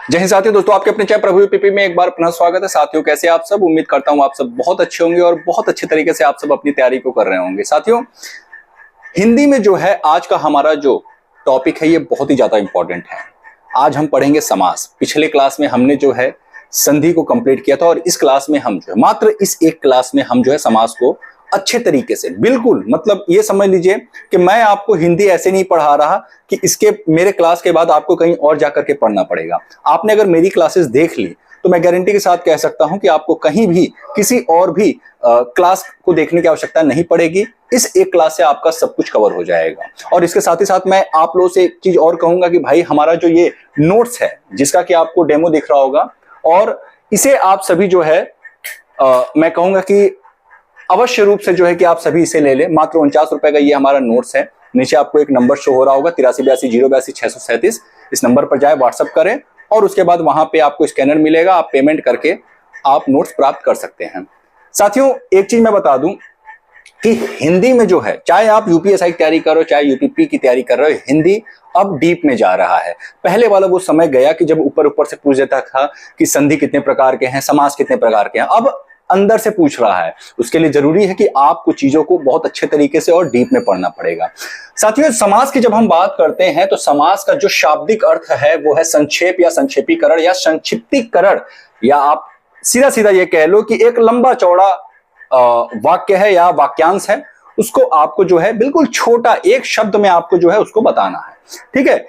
जय हिंद साथियों। दोस्तों आपके अपने चैनल प्रभु यूपीपी में एक बार पुनः स्वागत है। साथियों कैसे आप सब? उम्मीद करता हूं आप सब बहुत अच्छे होंगे और बहुत अच्छे तरीके से आप सब अपनी तैयारी को कर रहे होंगे। साथियों हिंदी में जो है आज का हमारा जो टॉपिक है ये बहुत ही ज्यादा इंपॉर्टेंट है। आज हम पढ़ेंगे समास। पिछले क्लास में हमने जो है संधि को कंप्लीट किया था और इस क्लास में हम जो है मात्र इस एक क्लास में हम जो है समास को अच्छे तरीके से बिल्कुल मतलब ये समझ लीजिए कि मैं आपको हिंदी ऐसे नहीं पढ़ा रहा कि इसके मेरे क्लास के बाद आपको कहीं और जाकर के पढ़ना पड़ेगा। आपने अगर मेरी क्लासेस देख ली तो मैं गारंटी के साथ कह सकता हूं कि आपको कहीं भी किसी और भी क्लास को देखने की आवश्यकता नहीं पड़ेगी। इस एक क्लास से आपका सब कुछ कवर हो जाएगा। और इसके साथ ही साथ मैं आप लोगों से एक चीज और कहूंगा कि भाई हमारा जो ये नोट्स है जिसका कि आपको डेमो दिख रहा होगा और इसे आप सभी जो है मैं कहूंगा कि अवश्य रूप से जो है कि आप सभी इसे ले लें। मात्र 49 रुपए का ये हमारा नोट्स है। नीचे आपको एक नंबर शो हो रहा होगा 8382082637। इस नंबर पर जाए, व्हाट्सएप करें और उसके बाद वहां पे आपको स्कैनर मिलेगा। आप पेमेंट करके आप नोट्स प्राप्त कर सकते हैं। साथियों एक चीज मैं बता दूं कि हिंदी में जो है चाहे आप यूपीएसआई की तैयारी करो चाहे यूपीपी की तैयारी कर रहे हो, हिंदी अब डीप में जा रहा है। पहले वाला वो समय गया कि जब ऊपर ऊपर से पूछ देता था कि संधि कितने प्रकार के हैं, समास कितने प्रकार के हैं। अब अंदर से पूछ रहा है। उसके लिए जरूरी है कि आपको चीजों को बहुत अच्छे तरीके से और डीप में पढ़ना पड़ेगा। साथियों समास की जब हम बात करते हैं तो समास का जो शाब्दिक अर्थ है वो है संक्षेप या संक्षेपीकरण या संक्षिप्तीकरण, या आप सीधा सीधा ये कह लो कि एक लंबा चौड़ा वाक्य है या वाक्यांश है, उसको आपको जो है बिल्कुल छोटा एक शब्द में आपको जो है उसको बताना है। ठीक है,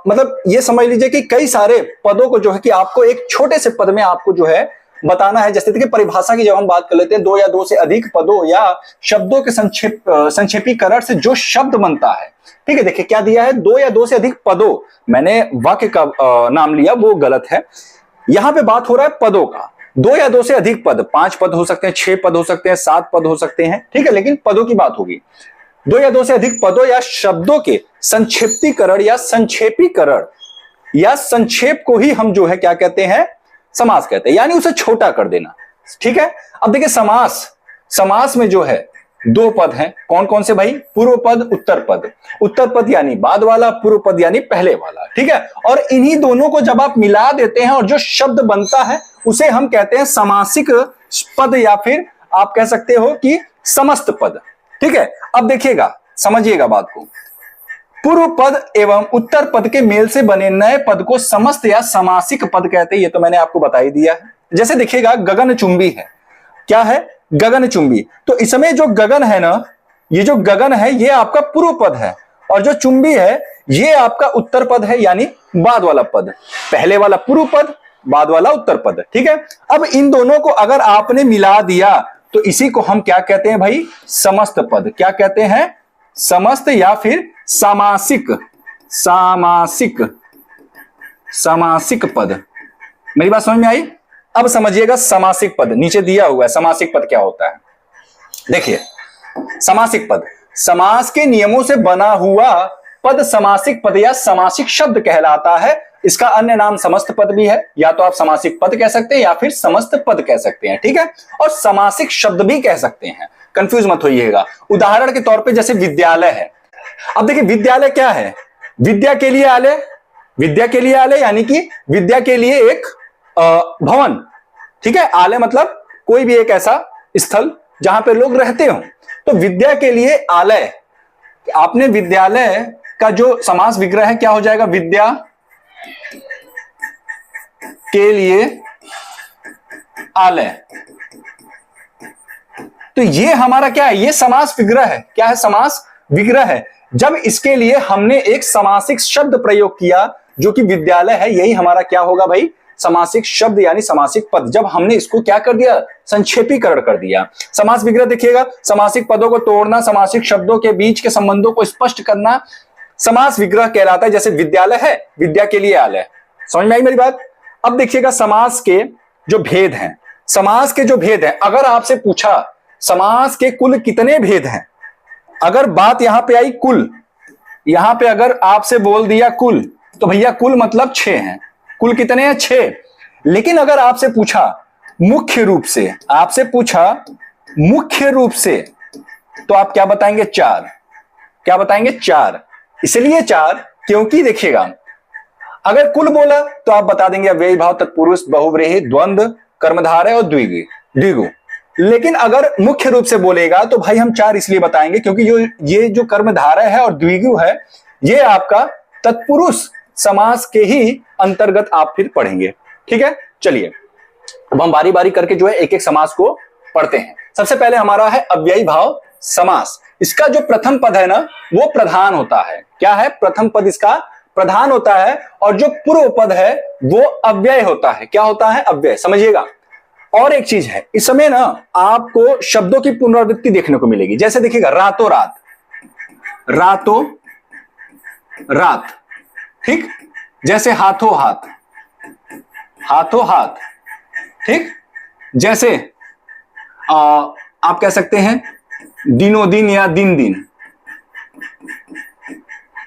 मतलब ये समझ लीजिए कि कई सारे पदों को जो है कि आपको एक छोटे से पद में आपको जो है बताना है। जैसे देखिए परिभाषा की जब हम बात कर लेते हैं, दो या दो से अधिक पदों या शब्दों के संक्षेपीकरण से जो शब्द बनता है। ठीक है, देखिए क्या दिया है, दो या दो से अधिक पदों। मैंने वाक्य का नाम लिया वो गलत है। यहां पे बात हो रहा है पदों का। दो या दो से अधिक पद, 5 पद हो सकते हैं, 6 पद हो सकते हैं, 7 पद हो सकते हैं। ठीक है, लेकिन पदों की बात होगी। दो या दो से अधिक पदों या शब्दों के संक्षिप्तीकरण या संक्षेपीकरण या संक्षेप को ही हम जो है क्या कहते हैं, समास कहते हैं, यानी उसे छोटा कर देना। ठीक है, अब देखिए समास में जो है दो पद हैं। कौन कौन से भाई? पूर्व पद, उत्तर पद। उत्तर पद यानी बाद वाला, पूर्व पद यानी पहले वाला। ठीक है, और इन्हीं दोनों को जब आप मिला देते हैं और जो शब्द बनता है उसे हम कहते हैं समासिक पद या फिर आप कह सकते हो कि समस्त पद। ठीक है, अब देखिएगा, समझिएगा बात को। पूर्व पद एवं उत्तर पद के मेल से बने नए पद को समस्त या समासिक पद कहते हैं। ये तो मैंने आपको बता ही दिया है। जैसे देखिएगा गगनचुंबी है। क्या है? गगनचुंबी। तो इसमें जो गगन है ना, ये जो गगन है ये आपका पूर्व पद है और जो चुंबी है ये आपका उत्तर पद है, यानी बाद वाला पद। पहले वाला पूर्व पद, बाद वाला उत्तर पद। ठीक है, अब इन दोनों को अगर आपने मिला दिया तो इसी को हम क्या कहते हैं भाई? समस्त पद। क्या कहते हैं? समस्त या फिर सामासिक। सामासिक, सामासिक पद। मेरी बात समझ में आई? अब समझिएगा समासिक पद नीचे दिया हुआ है। समासिक पद क्या होता है? देखिए समासिक पद समास के नियमों से बना हुआ पद समासिक पद या समासिक शब्द कहलाता है। इसका अन्य नाम समस्त पद भी है। या तो आप समासिक पद कह सकते हैं या फिर समस्त पद कह सकते हैं। ठीक है, और समासिक शब्द भी कह सकते हैं। कंफ्यूज मत होइएगा। उदाहरण के तौर पे जैसे विद्यालय है। अब देखिए विद्यालय क्या है? विद्या के लिए आलय। विद्या के लिए आलय यानी कि विद्या के लिए एक भवन। ठीक है, आलय मतलब कोई भी एक ऐसा स्थल जहां पे लोग रहते हो। तो विद्या के लिए आलय। आपने विद्यालय का जो समास विग्रह है क्या हो जाएगा? विद्या के लिए आलय। तो ये हमारा क्या है? ये समास विग्रह है। क्या है? समास विग्रह है। जब इसके लिए हमने एक समासिक शब्द प्रयोग किया जो कि विद्यालय है, यही हमारा क्या होगा भाई? समासिक शब्द यानी समासिक पद। जब हमने इसको क्या कर दिया? संक्षेपीकरण कर दिया। समास विग्रह देखिएगा, समासिक पदों को तोड़ना, समासिक शब्दों के बीच के संबंधों को स्पष्ट करना समास विग्रह कहलाता है। जैसे विद्यालय है, विद्या के लिए आलय। समझ में आई मेरी बात? अब देखिएगा समास के जो भेद हैं। समास के जो भेद हैं, अगर आपसे पूछा समास के कुल कितने भेद हैं, अगर बात यहां पे आई कुल, यहां पे अगर आपसे बोल दिया कुल, तो भैया कुल मतलब 6 हैं। कुल कितने हैं? 6। लेकिन अगर आपसे पूछा मुख्य रूप से, आपसे पूछा मुख्य रूप से, तो आप क्या बताएंगे? 4। क्या बताएंगे? 4। इसलिए 4 क्योंकि देखिएगा अगर कुल बोला तो आप बता देंगे अव्ययी भाव, तत्पुरुष, बहुव्रीहि, द्वंद्व, कर्मधारय और द्विगु। लेकिन अगर मुख्य रूप से बोलेगा तो भाई हम 4 इसलिए बताएंगे क्योंकि ये जो कर्मधारय है और द्विगु है, ये आपका तत्पुरुष समास के ही अंतर्गत आप फिर पढ़ेंगे। ठीक है, चलिए अब हम बारी बारी करके जो है एक एक समास को पढ़ते हैं। सबसे पहले हमारा है अव्ययी भाव समास। इसका जो प्रथम पद है ना वो प्रधान होता है। क्या है? प्रथम पद इसका प्रधान होता है और जो पूर्व पद है वो अव्यय होता है। क्या होता है? अव्यय। समझिएगा। और एक चीज है, इस समय ना आपको शब्दों की पुनरावृत्ति देखने को मिलेगी। जैसे देखिएगा रातों रात, रातों रात, ठीक। जैसे हाथों हाथ, हाथों हाथ, ठीक। जैसे आप कह सकते हैं दिनों दिन या दिन दिन।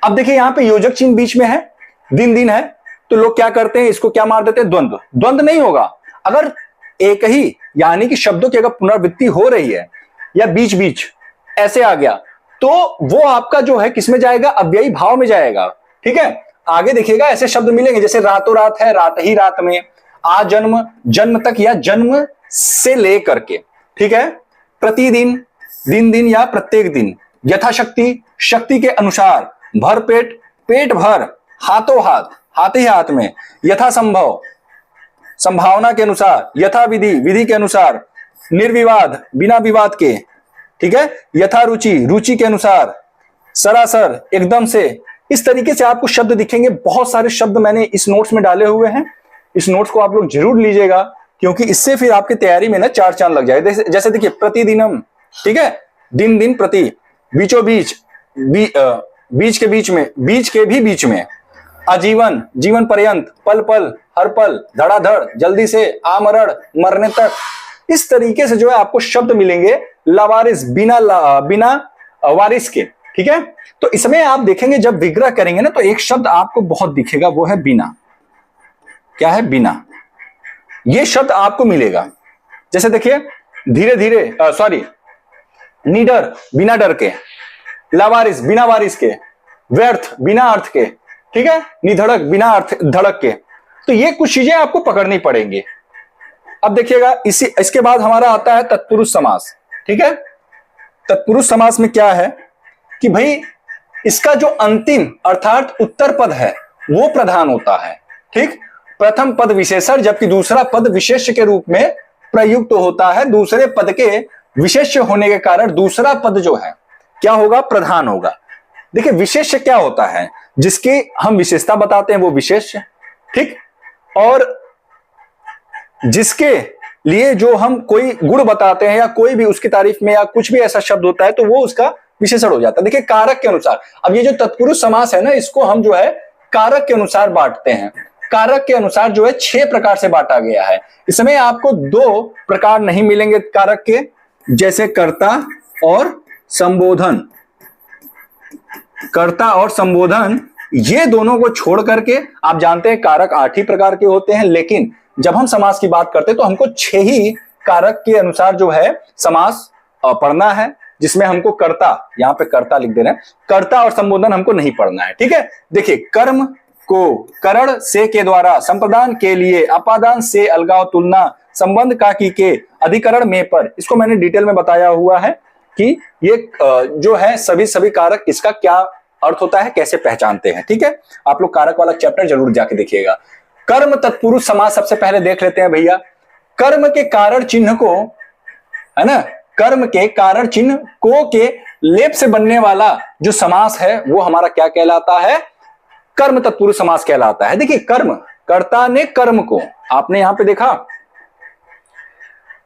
अब देखिए यहां पे योजक चिन्ह बीच में है, दिन दिन है, तो लोग क्या करते हैं, इसको क्या मार देते हैं? द्वंद्व। द्वंद्व नहीं होगा। अगर एक ही यानी कि शब्दों की अगर पुनरावृत्ति हो रही है या बीच बीच ऐसे आ गया तो वो आपका जो है किसमें जाएगा? अव्ययी भाव में जाएगा। ठीक है, आगे देखिएगा ऐसे शब्द मिलेंगे जैसे रातों रात है, रात ही रात में, आ जन्म, जन्म तक या जन्म से लेकर के, ठीक है, प्रतिदिन, दिन दिन या प्रत्येक दिन, यथाशक्ति, शक्ति के अनुसार, भर पेट, पेट भर, हाथों हाथ, हाथ ही हाथ में, यथा संभव, संभावना के अनुसार, यथा विधि, विधि के अनुसार, निर्विवाद, बिना विवाद के, ठीक है, यथा रुचि, रुचि के अनुसार, सरासर, एकदम से। इस तरीके से आपको शब्द दिखेंगे। बहुत सारे शब्द मैंने इस नोट्स में डाले हुए हैं। इस नोट्स को आप लोग जरूर लीजिएगा क्योंकि इससे फिर आपकी तैयारी में ना 4 चांद लग जाए। जैसे देखिए प्रतिदिनम, ठीक है, दिन दिन प्रति, बीचों बीच, बीच के बीच में, बीच के भी बीच में, आजीवन, जीवन पर्यंत, पल पल, हर पल, धड़ाधड़, जल्दी से, आमरण, मरने तक। इस तरीके से जो है आपको शब्द मिलेंगे लावारिस, बिना वारिस के। ठीक है, तो इसमें आप देखेंगे जब विग्रह करेंगे ना तो एक शब्द आपको बहुत दिखेगा, वो है बिना। क्या है? बिना। ये शब्द आपको मिलेगा। जैसे देखिए धीरे धीरे, निडर, बिना डर के, लावारिस, बिना वारिस के, व्यर्थ, बिना अर्थ के, ठीक है, निधड़क, बिना अर्थ धड़क के। तो ये कुछ चीजें आपको पकड़नी पड़ेंगी। अब देखिएगा इसके बाद हमारा आता है तत्पुरुष समास। ठीक है, तत्पुरुष समास में क्या है कि भाई इसका जो अंतिम अर्थात उत्तर पद है वो प्रधान होता है। ठीक, प्रथम पद विशेषण जबकि दूसरा पद विशेष्य के रूप में प्रयुक्त होता है। दूसरे पद के विशेष्य होने के कारण दूसरा पद जो है क्या होगा? प्रधान होगा। देखिए विशेष्य क्या होता है? जिसकी हम विशेषता बताते हैं वो विशेष्य, ठीक, और जिसके लिए जो हम कोई गुण बताते हैं या कोई भी उसकी तारीफ में या कुछ भी ऐसा शब्द होता है तो वो उसका विशेषण हो जाता है। देखिए कारक के अनुसार, अब ये जो तत्पुरुष समास है ना इसको हम जो है कारक के अनुसार बांटते हैं। कारक के अनुसार जो है 6 प्रकार से बांटा गया है। इसमें आपको 2 प्रकार नहीं मिलेंगे कारक के, जैसे कर्ता और संबोधन। कर्ता और संबोधन ये दोनों को छोड़ करके आप जानते हैं कारक 8 ही प्रकार के होते हैं, लेकिन जब हम समास की बात करते हैं तो हमको 6 ही कारक के अनुसार जो है समास पढ़ना है, जिसमें हमको कर्ता, यहां पे कर्ता लिख दे रहे हैं, कर्ता और संबोधन हमको नहीं पढ़ना है। ठीक है, देखिए कर्म को करण से के द्वारा, संप्रदान के लिए, अपादान से, अलगाव, तुलना, संबंध का की के, अधिकरण में पर, इसको मैंने डिटेल में बताया हुआ है कि ये जो है सभी कारक इसका क्या अर्थ होता है, कैसे पहचानते हैं। ठीक है, आप लोग कारक वाला चैप्टर जरूर जाके देखिएगा। कर्म तत्पुरुष समास सबसे पहले देख लेते हैं भैया। कर्म के कारण चिन्ह को, है ना, कर्म के कारण चिन्ह को के लेप से बनने वाला जो समास है वो हमारा क्या कहलाता है? कर्म तत्पुरुष समास कहलाता है। देखिए कर्म, कर्ता ने कर्म को, आपने यहां पे देखा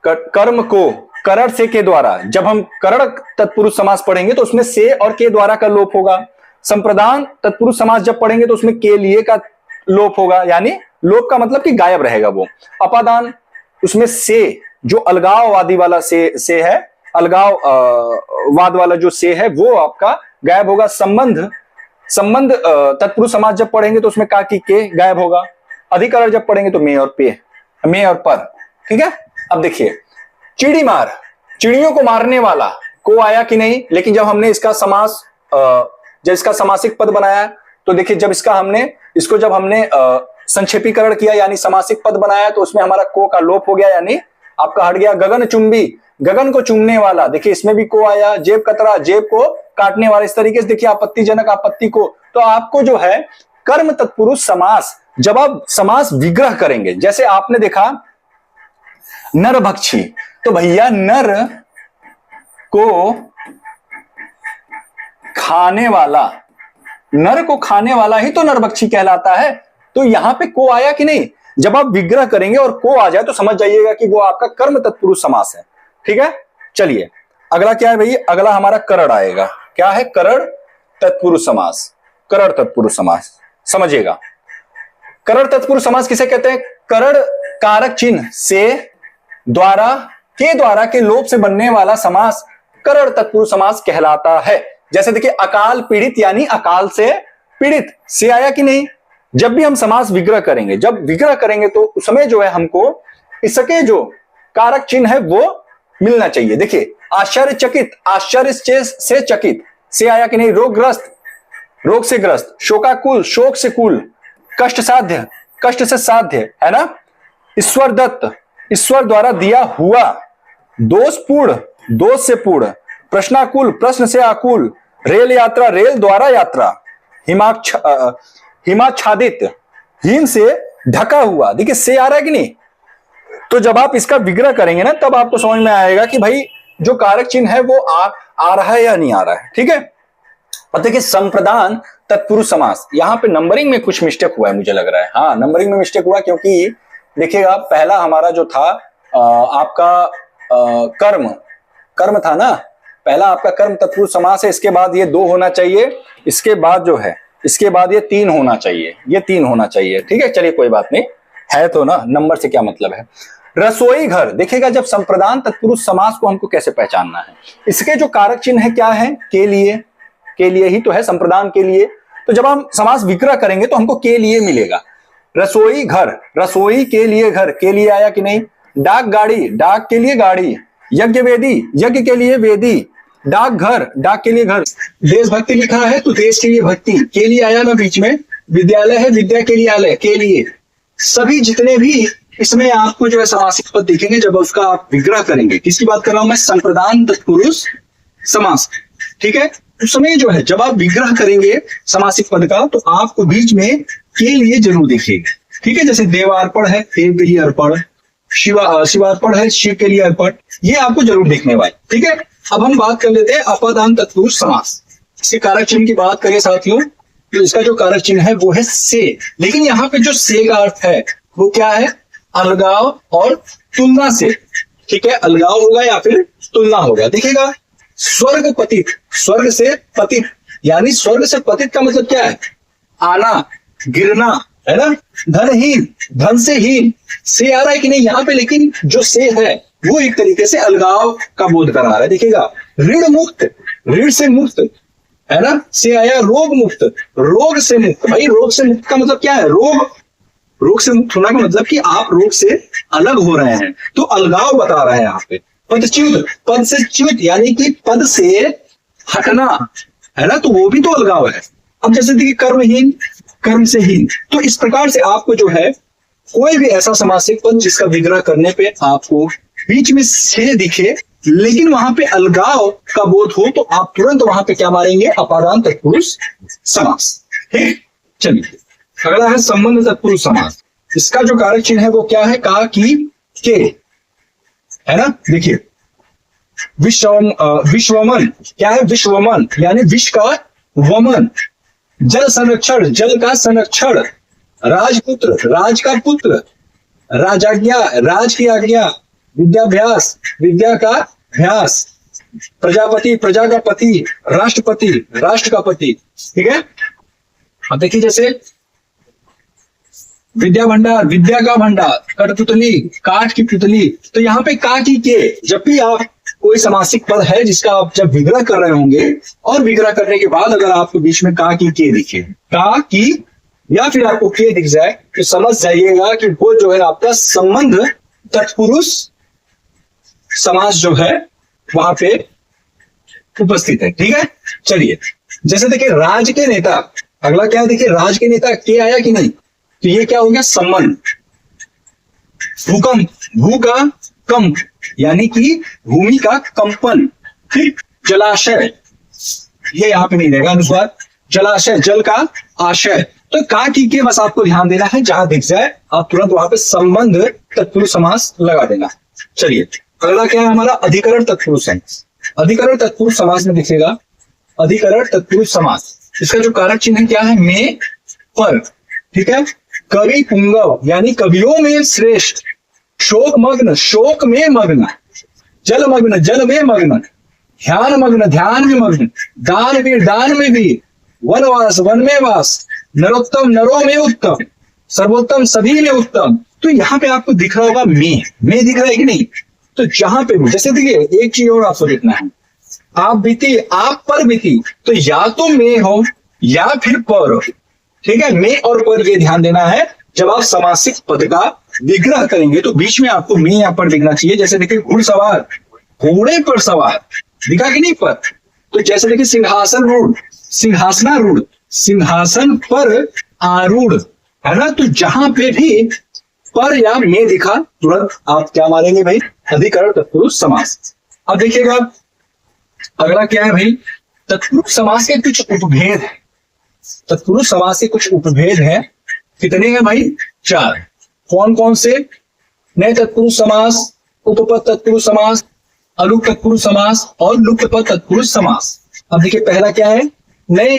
कर्म को करण से के द्वारा, जब हम करण तत्पुरुष समास पढ़ेंगे तो उसमें से और के द्वारा का लोप होगा। संप्रदान तत्पुरुष समास जब पढ़ेंगे तो उसमें के लिए का लोप होगा, यानी लोप का मतलब कि गायब रहेगा वो। अपादान, उसमें से जो अलगाववादी वाला से है, अलगाव वाद वाला जो से है वो आपका गायब होगा। संबंध तत्पुरुष समास जब पढ़ेंगे तो उसमें का की के गायब होगा। अधिकरण जब पढ़ेंगे तो में और पे, में और पर। ठीक है, अब देखिए चिड़ी मार, चिड़ियों को मारने वाला को आया कि नहीं, लेकिन जब हमने इसका समास, जब इसका समासिक पद बनाया तो देखिए जब इसका हमने इसको जब हमने संक्षेपीकरण किया यानी समासिक पद बनाया तो उसमें हमारा को का लोप हो गया, यानी आपका हट गया गगन चुंबी, गगन को चूमने वाला। देखिए इसमें भी को आया, जेब कतरा, जेब को काटने वाला। इस तरीके से देखिए आपत्तिजनक, आपत्ति को। तो आपको जो है कर्म तत्पुरुष समास, जब आप समास विग्रह करेंगे, जैसे आपने देखा नरभक्षी, तो भैया नर को खाने वाला, नर को खाने वाला ही तो नरभक्षी कहलाता है। तो यहां पे को आया कि नहीं? जब आप विग्रह करेंगे और को आ जाए तो समझ जाइएगा कि वो आपका कर्म तत्पुरुष समास है। ठीक है, चलिए अगला क्या है भाई? अगला हमारा करण आएगा। क्या है? करण तत्पुरुष समास। करण तत्पुरुष समास समझिएगा। करण तत्पुरुष समास किसे कहते हैं? करण कारक चिन्ह से द्वारा के लोप से बनने वाला समास करण तत्पुरुष समास कहलाता है। जैसे देखिए अकाल पीड़ित, यानी अकाल से पीड़ित, से आया कि नहीं? जब भी हम समास विग्रह करेंगे, जब विग्रह करेंगे तो उस समय जो है हमको इसके जो कारक चिन्ह है वो मिलना चाहिए। देखिए आश्चर्यचकित, आश्चर्य से चकित, से आया कि नहीं? रोगग्रस्त, रोग से ग्रस्त, शोकाकुल, शोक से कुल, कष्ट साध्य, कष्ट से साध्य, है ना? ईश्वर दत्त, ईश्वर द्वारा दिया हुआ, दोषपूर्ण, दोष से पूर्ण, प्रश्नाकुल, प्रश्न से आकुल, रेल यात्रा, रेल द्वारा यात्रा, हिमाच्छादित, हिम से ढका हुआ। देखिए से आ रहा है कि नहीं? तो जब आप इसका विग्रह करेंगे ना तब आपको समझ में आएगा कि भाई जो कारक चिन्ह है वो आ रहा है या नहीं आ रहा है। ठीक है, और देखिए संप्रदान तत्पुरुष समास, यहां पे नंबरिंग में कुछ मिस्टेक हुआ है मुझे लग रहा है। हाँ, नंबरिंग में मिस्टेक हुआ, क्योंकि देखिएगा पहला हमारा जो था आपका कर्म था ना, पहला आपका कर्म तत्पुरुष समास है, इसके बाद ये 2 होना चाहिए, इसके बाद जो है इसके बाद ये 3 होना चाहिए, ये 3 होना चाहिए। ठीक है, चलिए कोई बात नहीं, है तो ना, नंबर से क्या मतलब है। रसोई घर, देखिएगा जब संप्रदान तत्पुरुष समास को हमको कैसे पहचानना है, इसके जो कारक चिन्ह है क्या है? के लिए ही तो है, संप्रदान के लिए। तो जब हम समास विग्रह करेंगे तो हमको के लिए मिलेगा। रसोई घर, रसोई के लिए घर, के लिए आया कि नहीं? डाक गाड़ी, डाक के लिए गाड़ी, यज्ञ वेदी, यज्ञ के लिए वेदी, डाक घर, डाक के लिए घर, देशभक्ति लिखा है तो देश के लिए भक्ति, के लिए आया ना बीच में, विद्यालय है, विद्या के लिए आलय, के लिए। सभी जितने भी इसमें आपको जो है समासिक पद दिखेंगे जब उसका आप विग्रह करेंगे। किसकी बात कर रहा हूं मैं? संप्रदान तत्पुरुष समास। ठीक है, उस समय जो है जब आप विग्रह करेंगे समासिक पद का तो आपको बीच में के लिए जरूर दिखेगा। ठीक है, जैसे देवार्पण है, देव के लिए अर्पण, शिवार्पण है, शिव के लिए अर्पण, ये आपको जरूर दिखने वाले। ठीक है, अब हम बात कर लेते हैं अपादान तत्पुरुष समास। इसके कारक चिन्ह की बात करें साथियों तो इसका जो कारक चिन्ह है वो है से, लेकिन यहाँ पे जो से का अर्थ है वो क्या है? अलगाव और तुलना से। ठीक है, अलगाव होगा या फिर तुलना होगा। देखिएगा स्वर्ग पतित, स्वर्ग से पतित, यानी स्वर्ग से पतित का मतलब क्या है? आना, गिरना, है ना? धनहीन, धन से हीन, से आ रहा है कि नहीं यहाँ पे? लेकिन जो से है वो एक तरीके से अलगाव का बोध करा रहा है। देखिएगा ऋण मुक्त, ऋण से मुक्त, है ना? से आया रोग मुक्त, रोग से मुक्त। भाई रोग से मुक्त का मतलब क्या है? रोग से मुक्त होना का मतलब कि आप रोग से अलग हो रहे हैं, तो अलगाव बता रहे हैं यहाँ पे। पदच्युत, पद से च्युत, यानी कि पद से हटना, है ना? तो वो भी तो अलगाव है। अब जैसे देखिए कर्महीन, कर्म से हीन, तो इस प्रकार से आपको जो है कोई भी ऐसा समासिक पद जिसका विग्रह करने पे आपको बीच में से दिखे लेकिन वहां पे अलगाव का बोध हो तो आप तुरंत वहां पे क्या मारेंगे? अपादान तत्पुरुष समास। ठीक, चलिए अगला है संबंध तत्पुरुष समास। इसका जो कारक चिन्ह है वो क्या है? का, की, के, है ना? देखिए विश्वमन, क्या है? विश्वमन यानी विश्व का वमन, जल संरक्षण, जल का संरक्षण, राजपुत्र, राज का पुत्र, राजाज्ञा, राज की आज्ञा, विद्याभ्यास, विद्या का भ्यास, प्रजापति, प्रजा का पति, राष्ट्रपति, राष्ट्र का पति। ठीक है, अब देखिए जैसे विद्या भंडार, विद्या का भंडार, कठपुतली, काठ की पुतली। तो यहाँ पे का, की, के, जब भी आप कोई समासिक पद है जिसका आप जब विग्रह कर रहे होंगे और विग्रह करने के बाद अगर आपको बीच में का, की, के दिखे, का, की या फिर आपको के दिख जाए तो समझ जाइएगा कि वो जो है आपका संबंध तत्पुरुष समास जो है वहां पे उपस्थित है। ठीक है, चलिए जैसे देखिए राज के नेता, अगला क्या है देखिए, राज के नेता के आया कि नहीं, तो ये क्या हो गया, संबंध। भूकंप, भू का कंप यानी कि भूमि का कंपन। ठीक, जलाशय, ये यहां पे नहीं रहेगा अनुस्वार, जलाशय जल का आशय। तो का की के बस आपको ध्यान देना है, जहां दिख जाए आप तुरंत वहां पे संबंध तत्पुरुष समास लगा देना। चलिए अगला क्या है हमारा, अधिकरण तत्पुरुष समास। अधिकरण तत्पुरुष समास में दिखेगा अधिकरण तत्पुरुष समास। इसका जो कारक चिन्ह क्या है, में पर। ठीक है, कवि पुंगव यानी कवियों में श्रेष्ठ, शोक मग्न शोक में मग्न, जल मग्न जल में मग्न, ध्यान मग्न ध्यान में मग्न, दान में वीर, वनवास वन में वास, नरोत्तम नरों में उत्तम, सर्वोत्तम सभी में उत्तम। तो यहाँ पे आपको दिख रहा होगा में दिख रहा है कि नहीं, तो जहां पे भी जैसे देखिए एक चीज और आपको देखना है, आप बीती आप पर बीती, तो या तो में हो या फिर पर हो। ठीक है, में और पर ये ध्यान देना है, जब आप समासिक पद का विग्रह करेंगे तो बीच में आपको में या पर दिखना चाहिए। जैसे देखिए घुड़सवार, घोड़े पर सवार, दिखा कि नहीं पर। तो जैसे देखिए सिंहासन रूढ़, सिंहासनारूढ़, सिंहासन पर आरूढ़, है ना। तो जहां पे भी पर या में दिखा तुरंत आप क्या मारेंगे भाई, अधिकरण तत्पुरुष समास। अब देखिएगा अगला क्या है भाई, तत्पुरुष समास के कुछ उपभेद है। तत्पुरुष समास के कुछ उपभेद हैं, कितने हैं भाई, 4। कौन कौन से, नए तत्पुरुष समास, उपपद तत्पुरुष समास, अलुक तत्पुरुष समास और लुप्त पद तत्पुरुष समास। अब देखिए पहला क्या है, नए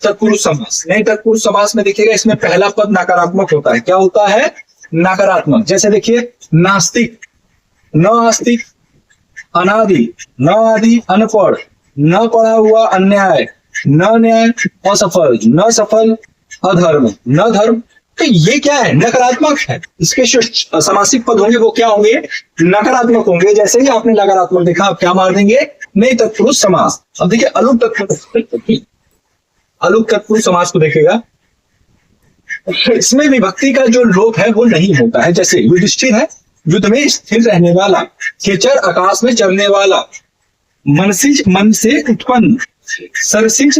तत्पुरुष समास। नए तत्पुरुष समास में देखिएगा इसमें पहला पद नकारात्मक होता है। क्या होता है, नकारात्मक। जैसे देखिए नास्तिक, न आस्तिक, अनादि, न आदि, अनपढ़, न पढ़ा हुआ, अन्याय, न न्याय, असफल, न सफल, अधर्म, न धर्म। तो ये क्या है, नकारात्मक है। इसके जो समासिक पद होंगे वो क्या होंगे, नकारात्मक होंगे। जैसे ही आपने नकारात्मक देखा आप क्या मार देंगे, नई तत्पुरुष समास। अब देखिए अलुक तत्पुरुष समास को देखेगा, इसमें विभक्ति का जो लोप है वो नहीं होता है। जैसे युधिष्ठिर है, युद्ध में स्थिर रहने वाला, खेचर आकाश में चलने वाला, मनसिज मन से उत्पन्न, सरसिज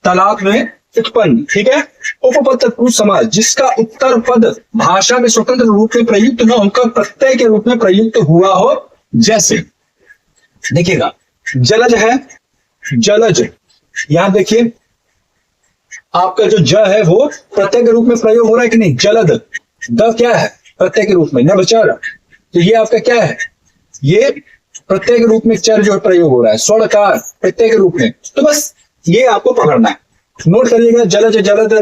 तालाब में उत्पन्न। ठीक है, उपपद तत्पुरुष समास जिसका उत्तर पद भाषा में स्वतंत्र रूप में प्रयुक्त न होकर प्रत्यय के रूप में प्रयुक्त हुआ हो। जैसे देखिएगा जलज है, जलज, यहां देखिए आपका जो ज है वो प्रत्यय के रूप में प्रयोग हो रहा है कि नहीं, जलद। द क्या है, प्रत्यय के रूप में, नभचर, तो ये आपका क्या है, ये प्रत्यय के रूप में चर जो प्रयोग हो रहा है। स्वर्णकार प्रत्यय के रूप में। तो बस ये आपको पकड़ना है, नोट करिएगा। जलज, जलद,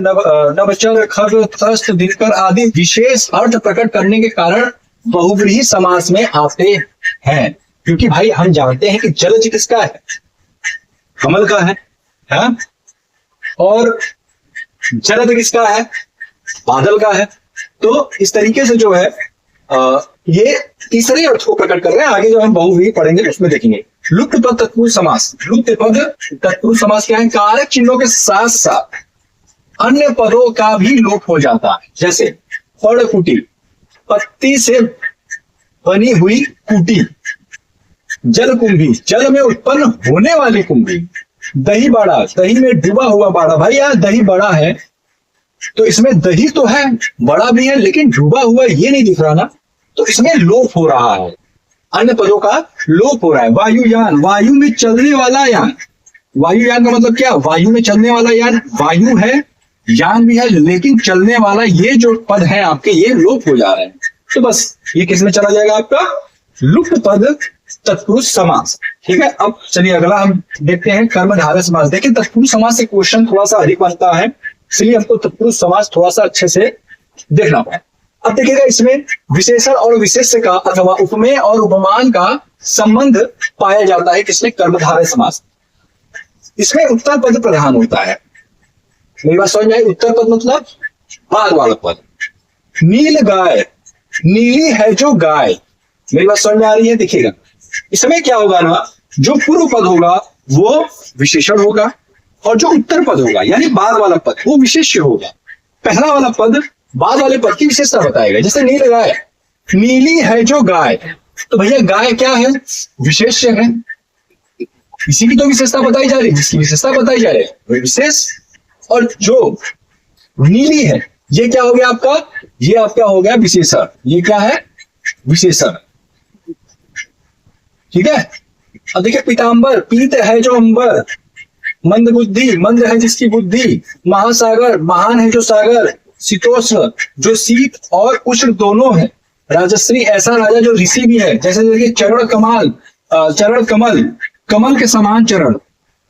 नभचर, खग, त्रस्त, दिनकर आदि विशेष अर्थ प्रकट करने के कारण बहुव्रीहि समास में आते हैं। क्योंकि भाई हम जानते हैं कि जलज किसका है, कमल का है, हाँ? और जलद किसका है, बादल का है। तो इस तरीके से जो है ये तीसरे अर्थ को प्रकट कर रहे हैं। आगे जब हम बहुव्रीहि पढ़ेंगे उसमें देखेंगे। लुप्त पद तत्पुरुष समास, लुप्त पद तत्पुरुष समास क्या है, कारक चिन्हों के साथ साथ अन्य पदों का भी लोप हो जाता है। जैसे फड़ कुटी, पत्ती से बनी हुई कुटी, जल कुंभी, जल में उत्पन्न होने वाली कुंभी, दही बड़ा, दही में डूबा हुआ बाड़ा। भाई यार दही बड़ा है तो इसमें दही तो है, बड़ा भी है, लेकिन डूबा हुआ ये नहीं दिख रहा ना, तो इसमें लोप हो रहा है, अन्य पदों का लोप हो रहा है। वायुयान, वायु में चलने वाला यान। वायुयान का मतलब क्या, वायु में चलने वाला यान, वायु है, यान भी है, लेकिन चलने वाला ये जो पद है आपके ये लोप हो जा रहे हैं। तो बस ये किसमें चला जाएगा आपका, लुप्त पद तत्पुरुष समास। ठीक है, अब चलिए अगला हम देखते हैं कर्मधारय समास। देखिए तत्पुरुष समास से क्वेश्चन थोड़ा सा अधिक बनता है, इसलिए हमको तत्पुरुष समास थोड़ा सा अच्छे से देखना पड़ा। अब देखिएगा इसमें विशेषण और विशेष्य का अथवा उपमेय और उपमान का संबंध पाया जाता है। किसमें, कर्मधारय समास। इसमें उत्तर पद प्रधान होता है। मेरी बात समझ में आई, उत्तर पद मतलब बाद वाला पद। नील गाय, नीली है जो गाय, मेरी बात समझ में आ रही है। देखिएगा इसमें क्या होगा ना, जो पूर्व पद होगा वो विशेषण होगा और जो उत्तर पद होगा यानी बाद वाला पद वो विशेष्य होगा। पहला वाला पद बाद वाले पद की विशेषता बताएगा। जैसे नील गाय, नीली है जो गाय, तो भैया गाय क्या है, विशेष्य है, इसी की तो विशेषता बताई जा रही है, जिसकी विशेषता बताई जा रही है विशेष और जो नीली है ये क्या हो गया आपका, ये आपका हो गया विशेषण। ये क्या है, विशेषण। ठीक है। अब देखिए पीतांबर, पीत है जो अंबर, मंद बुद्धि, मंद है जिसकी बुद्धि, महासागर, महान है जो सागर, शीतोष्ण जो शीत और उष्ण दोनों है, राजश्री ऐसा राजा जो ऋषि भी है। जैसे देखिए चरण कमाल, चरण कमल, कमल के समान चरण,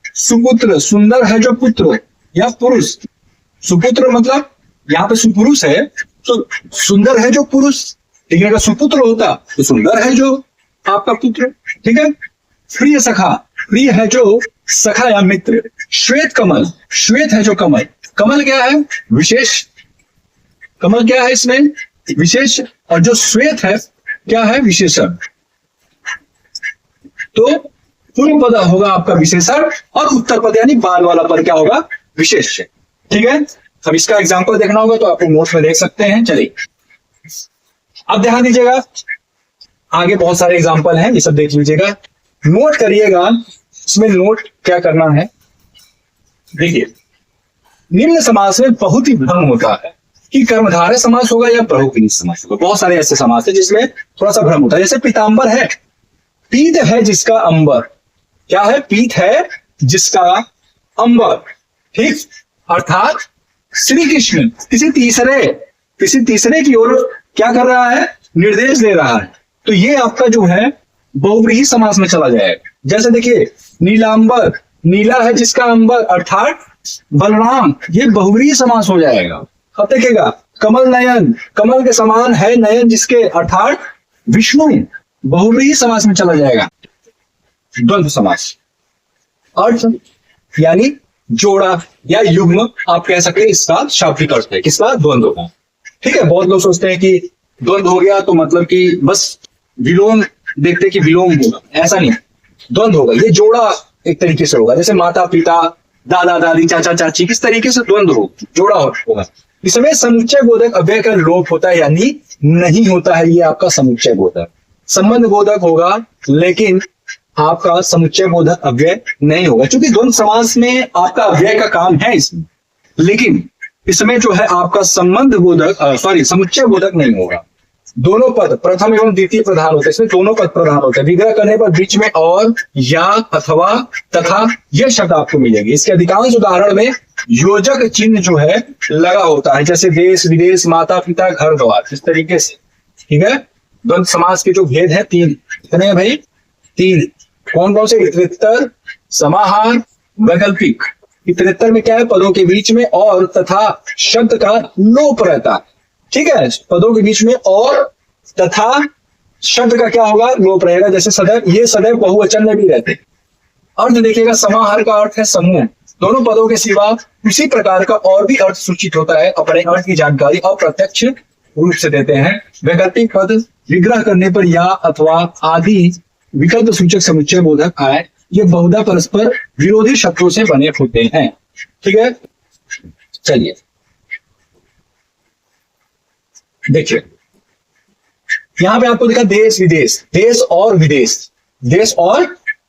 सुपुत्र सुंदर है जो पुत्र या पुरुष, सुपुत्र मतलब यहाँ पे सुपुरुष है तो सुंदर है जो पुरुष, ठीक है। अगर सुपुत्र होता तो सुंदर है जो आपका पुत्र, ठीक है। प्रिय सखा, प्रिय है जो सखा या मित्र, श्वेत कमल, श्वेत है जो कमल, कमल क्या है, विशेष, कमल क्या है इसमें, विशेष, और जो श्वेत है क्या है, विशेषण। तो पूर्व पद होगा आपका विशेषण और उत्तर पद यानी बाद वाला पद क्या होगा, विशेष। ठीक है। अब इसका एग्जांपल देखना होगा तो आप नोट्स में देख सकते हैं। चलिए अब ध्यान दीजिएगा, आगे बहुत सारे एग्जांपल हैं, ये सब देख लीजिएगा, नोट करिएगा। इसमें नोट क्या करना है, देखिए निम्न समास में बहुत ही भ्रम होता है कि कर्मधारय समास होगा या बहुवचन समास होगा। बहुत सारे ऐसे समास है जिसमें थोड़ा सा भ्रम होता है। जैसे पीतांबर है, पीत है जिसका अंबर, क्या है, पीत है जिसका अंबर, ठीक। अर्थात श्री कृष्ण किसी तीसरे की ओर क्या कर रहा है, निर्देश दे रहा है। तो ये आपका जो है बहुव्रीहि समास में चला जाएगा। जैसे देखिए नीलांबर, नीला है जिसका अंबर अर्थात बलराम, ये बहुव्रीहि समास हो जाएगा। अब देखिएगा कमल नयन, कमल के समान है नयन जिसके अर्थात विष्णु, बहुव्रीहि समास में चला जाएगा। द्वंद्व समास, अर्थ यानी जोड़ा या युग्म आप कह सकते हैं, इसका शाब्दिक अर्थ है किसका, द्वंद्व का। ठीक है। बहुत लोग सोचते हैं कि द्वंद्व हो गया तो मतलब कि बस विलोम देखते कि विलोम होगा, ऐसा नहीं, द्वंद्व होगा, ये जोड़ा एक तरीके से होगा। जैसे माता पिता, दादा दादी, चाचा चाची, किस तरीके से द्वंद्व हो, जोड़ा होगा। इसमें समुच्चय बोधक अव्यय का लोप होता है यानी नहीं होता है, ये आपका समुच्चय बोधक। संबंध बोधक होगा लेकिन आपका समुच्चय बोधक अव्यय नहीं होगा, क्योंकि द्वंद्व समास में आपका अव्यय का काम है इसमें, लेकिन इसमें जो है आपका संबंध बोधक समुच्चय बोधक नहीं होगा। दोनों पद प्रथम एवं द्वितीय प्रधान होते हैं, इसमें दोनों पद प्रधान होते हैं। विग्रह करने पर बीच में और, या, अथवा, तथा यह शब्द आपको मिलेगी। इसके अधिकांश उदाहरण में योजक चिन्ह जो है लगा होता है, जैसे देश विदेश, माता पिता, घर द्वार, इस तरीके से। ठीक है। द्वंद्व समास के जो भेद है तीन, कितने हैं भाई, तीन। कौन कौन से, इतरेत्तर, समाहार, वैकल्पिक। इतरेत्तर में क्या है, पदों के बीच में और तथा शब्द का लोप रहता है। ठीक है। पदों के बीच में और तथा शब्द का क्या होगा, लोप रहेगा। जैसे सदैव, ये सदैव बहुवचन में भी रहते हैं। अर्थ देखिएगा, समाहार का अर्थ है समूह, दोनों पदों के सिवा उसी प्रकार का और भी अर्थ सूचित होता है, अपने अर्थ की जानकारी अप्रत्यक्ष रूप से देते हैं। वैकल्पिक पद विग्रह करने पर या, अथवा आदि विकल्प सूचक समुच्चय बोधक आए, ये बहुधा परस्पर विरोधी शब्दों से बने होते हैं। ठीक है। चलिए देखिए यहां पे आपको दिखा देश विदेश, देश और विदेश, देश और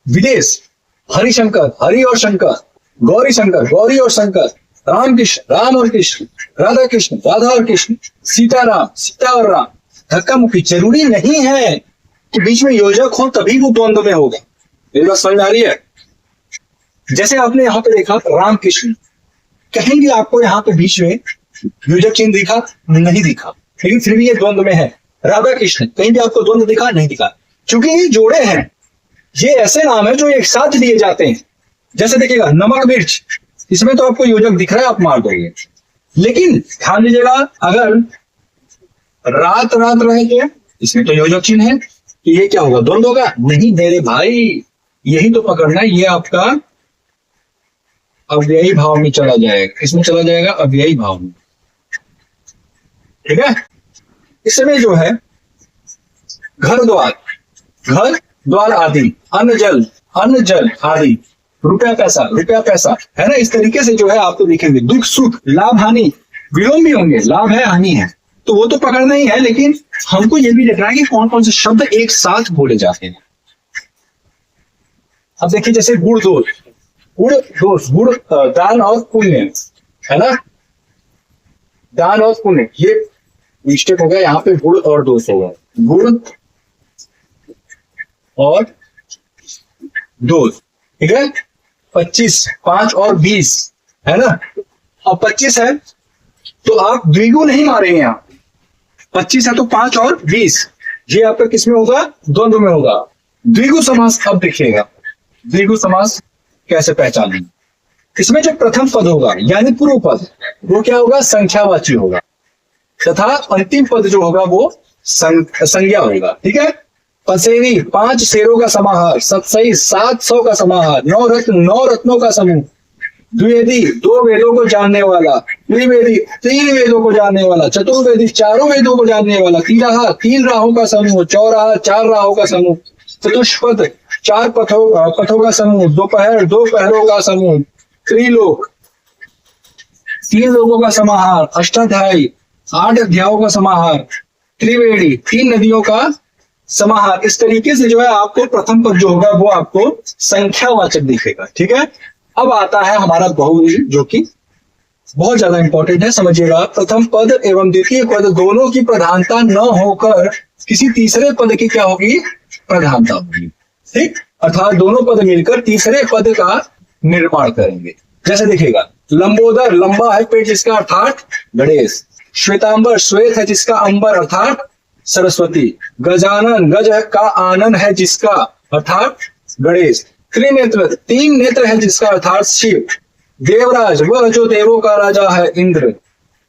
विदेश, हरिशंकर, हरि और शंकर, गौरी शंकर, गौरी और शंकर, राम कृष्ण, राम और कृष्ण, राधा कृष्ण, राधा और कृष्ण, सीताराम, सीता और राम। धक्का मुक्की जरूरी नहीं है कि बीच में योजक हो तभी वो द्वंद्व में होगा। मेरी बात समझ आ रही है। जैसे आपने यहाँ पे देखा राम कृष्ण, कहेंगे आपको यहाँ पे बीच में योजक चिन्ह दिखा, नहीं दिखा, लेकिन फिर भी ये द्वंद्व में है। राधा कृष्ण, कहीं भी आपको द्वंद्व दिखा, नहीं दिखा, क्योंकि ये जोड़े हैं। ये ऐसे नाम है जो एक साथ लिए जाते हैं। जैसे देखिएगा नमक मिर्च, इसमें तो आपको योजक दिख रहा है, आप मार दोगे, लेकिन ध्यान दीजिएगा अगर रात रात रहे तो इसमें तो योजक चिन्ह है, तो ये क्या होगा, द्वंद्व होगा? नहीं मेरे भाई, यही तो पकड़ना है, ये आपका अव्ययी भाव में चला जाएगा, इसमें चला जाएगा अव्ययी भाव में। ठीक है। इसमें जो है घर द्वार आदि, अन्न जल आदि, रुपया पैसा है ना, इस तरीके से जो है आपको दिखेंगे। दुख सुख, लाभ हानि, विलोम भी होंगे, लाभ है हानि है, तो वो तो पकड़ना ही है, लेकिन हमको ये भी देखना है कि कौन कौन से शब्द एक साथ बोले जाते हैं। अब देखिए जैसे गुड़ दोष, गुड़ दान और पुण्य, है ना। दान और पुण्य, ये मिस्टेक हो गया, यहाँ पे गुण और दोष हो गया, गुण और दोष, ठीक है। 25, 5 और 20 है ना, और 25 है तो आप द्विगु नहीं मारेंगे यहाँ। 25 है तो 5 और 20, ये आपका किस में होगा, द्वंद्व में होगा। द्विगु समास अब देखिएगा, द्विगु समास कैसे पहचानेंगे। इसमें जो प्रथम पद होगा यानी पूर्व पद, वो क्या होगा, संख्यावाची होगा, तथा अंतिम पद जो होगा वो संज्ञा होगा, ठीक है। पसेरी 5 शेरों का समाहार, सतसई 700 का समाहार, 9 रत्न 9 रत्नों का समूह, द्विवेदी 2 वेदों को जानने वाला, त्रिवेदी 3 वेदों को जानने वाला, चतुर्वेदी 4 वेदों को जानने वाला, तिराहा 3 राहों का समूह, चौराहा 4 राहों का समूह, चतुष्पद 4 पथों का समूह, दोपहर 2 पहरों का समूह, त्रिलोक 3 लोगों का समाहार, अष्टाध्यायी 8 अध्यायों का समाहार, त्रिवेणी 3 नदियों का समाहार। इस तरीके से जो है आपको प्रथम पद जो होगा वो आपको संख्यावाचक दिखेगा, ठीक है। अब आता है हमारा बहुव्रीहि, जो कि बहुत ज्यादा इंपॉर्टेंट है, समझिएगा। प्रथम पद एवं द्वितीय पद दोनों की प्रधानता न होकर किसी तीसरे पद की क्या होगी, प्रधानता होगी, ठीक। अर्थात दोनों पद मिलकर तीसरे पद का निर्माण करेंगे। जैसे देखिएगा, लंबोदर लंबा है पेट जिसका अर्थात गणेश, श्वेतांबर श्वेत है जिसका अंबर अर्थात सरस्वती, गजानन गज का आनन है जिसका अर्थात गणेश, त्रिनेत्र 3 नेत्र है जिसका अर्थात शिव, देवराज वह जो देवों का राजा है इंद्र,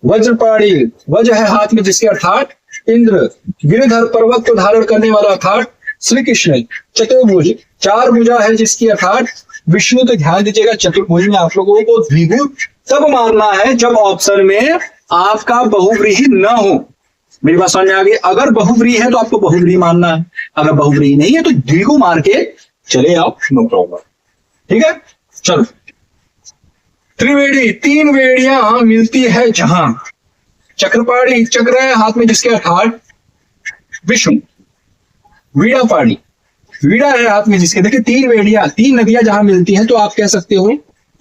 वज्रपाणी वज्र है हाथ में जिसके अर्थात इंद्र, गिरिधर पर्वत को धारण करने वाला अर्थात श्री कृष्ण, चतुर्भुज 4 भुजा है जिसकी अर्थात विष्णु। तो ध्यान दीजिएगा, चतुर्भुज में आप लोगों को द्विगु तब मारना है जब ऑप्शन में आपका बहुव्रीहि न हो। मेरी बात समझ में आ गई। अगर बहुव्रीहि है तो आपको बहुव्रीहि मानना है, अगर बहुव्रीहि नहीं है तो द्विगु मार के चले आओ, नो प्रॉब्लम, ठीक है। चलो, त्रिवेणी 3 वेड़ियां मिलती है जहां, चक्रपाणी चक्र है हाथ में जिसके अर्थात विष्णु, वीणापाणी वीणा है हाथ में जिसके, देखिए 3 वेड़ियां 3 नदियां जहां मिलती हैं तो आप कह सकते हो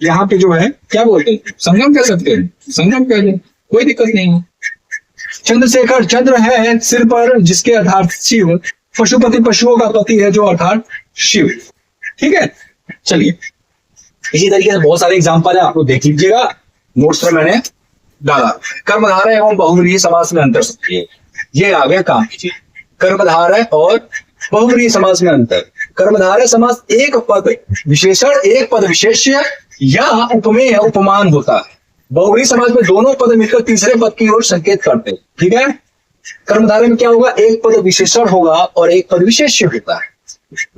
यहाँ पे जो है क्या बोलते हैं, संगम कह सकते हैं, संगम कह दें, कोई दिक्कत नहीं है। चंद्रशेखर चंद्र है सिर पर जिसके अर्थात शिव, पशुपति पशुओं का पति है जो अर्थात शिव, ठीक है। चलिए, इसी तरीके से बहुत सारे एग्जांपल है, आपको देख लीजिएगा, नोट्स पर मैंने डाला। कर्मधारय एवं बहुव्रीहि समास में अंतर समझिए, ये आ गया, काम कीजिए। कर्मधारय और बहुव्रीहि समास में अंतर। कर्मधारय समास एक पद विशेषण एक पद विशेष्य या उपमेय उपमान होता है। बहुव्रीहि समास में दोनों पद मिलकर तीसरे पद की ओर संकेत करते हैं, ठीक है। कर्मधारय में क्या होगा, एक पद विशेषण होगा और एक पद विशेष्य होता है।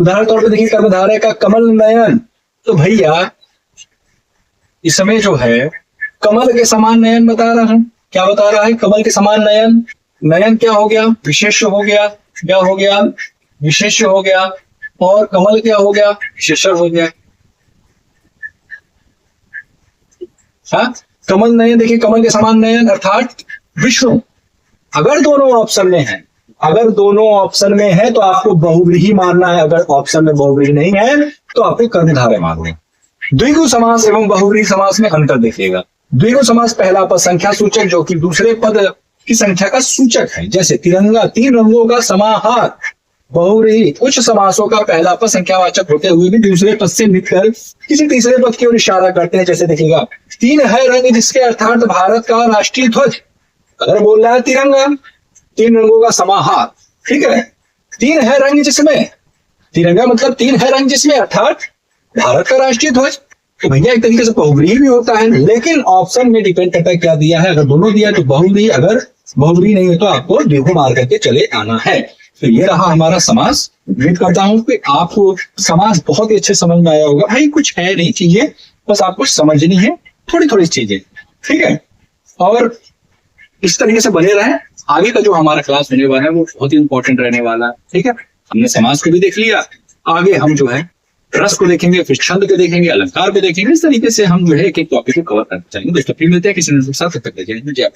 उदाहरण तौर पर देखिए, कर्मधारय का कमल नयन, तो भैया इसमें जो है कमल के समान नयन बता रहा है, क्या बता रहा है, कमल के समान नयन। नयन क्या हो गया, विशेष्य हो गया, क्या हो गया, विशेष्य हो गया, और कमल क्या हो गया, विशेषण हो गया। हाँ, कमल नयन, देखिए कमल के समान नयन अर्थात विष्णु। अगर दोनों ऑप्शन में है, अगर दोनों ऑप्शन में है तो आपको बहुव्रीहि मानना है, अगर ऑप्शन में बहुव्रीहि नहीं है तो आपको कर्मधारय मानना है। द्विगु समास एवं बहुव्रीहि समास में अंतर देखिएगा। द्विगु समास पहला पद संख्या सूचक जो कि दूसरे पद की संख्या का सूचक है, जैसे तिरंगा 3 रंगों का समाहार। बहुव्रीहि उच्च समासों का पहला पद संख्यावाचक होते हुए भी दूसरे पद से मिलकर किसी तीसरे पद की ओर इशारा करते हैं। जैसे देखिएगा, 3 है रंग जिसके अर्थात भारत का राष्ट्रीय ध्वज, अगर बोल रहा है तिरंगा 3 रंगों का समाहार, ठीक है। 3 है रंग जिसमें, तिरंगा मतलब 3 है रंग जिसमें अर्थात भारत का राष्ट्रीय ध्वज, तो भैया एक तरीके से बहुव्रीहि भी होता है, लेकिन ऑप्शन में डिपेंड करता है क्या दिया है। अगर दोनों दिया तो बहुव्रीहि, अगर बहुव्रीहि नहीं है तो आपको द्विगु मार करके चले आना है। तो ये रहा हमारा समास। उम्मीद करता हूं कि आपको समास बहुत ही अच्छे समझ में आया होगा। भाई कुछ है नहीं चीजें, बस आपको समझनी है थोड़ी थोड़ी चीजें, ठीक है। और इस तरीके से बने रहें। आगे का जो हमारा क्लास होने वाला है वो बहुत ही इंपॉर्टेंट रहने वाला है, ठीक है। हमने समास को भी देख लिया, आगे हम जो है रस को देखेंगे, फिर छंद को देखेंगे, अलंकार को देखेंगे। इस तरीके से हम जो है एक एक टॉपिक को कवर करना चाहेंगे। दोस्तों फिर मिलते हैं किसी ने साथ, तब तक के लिए जय।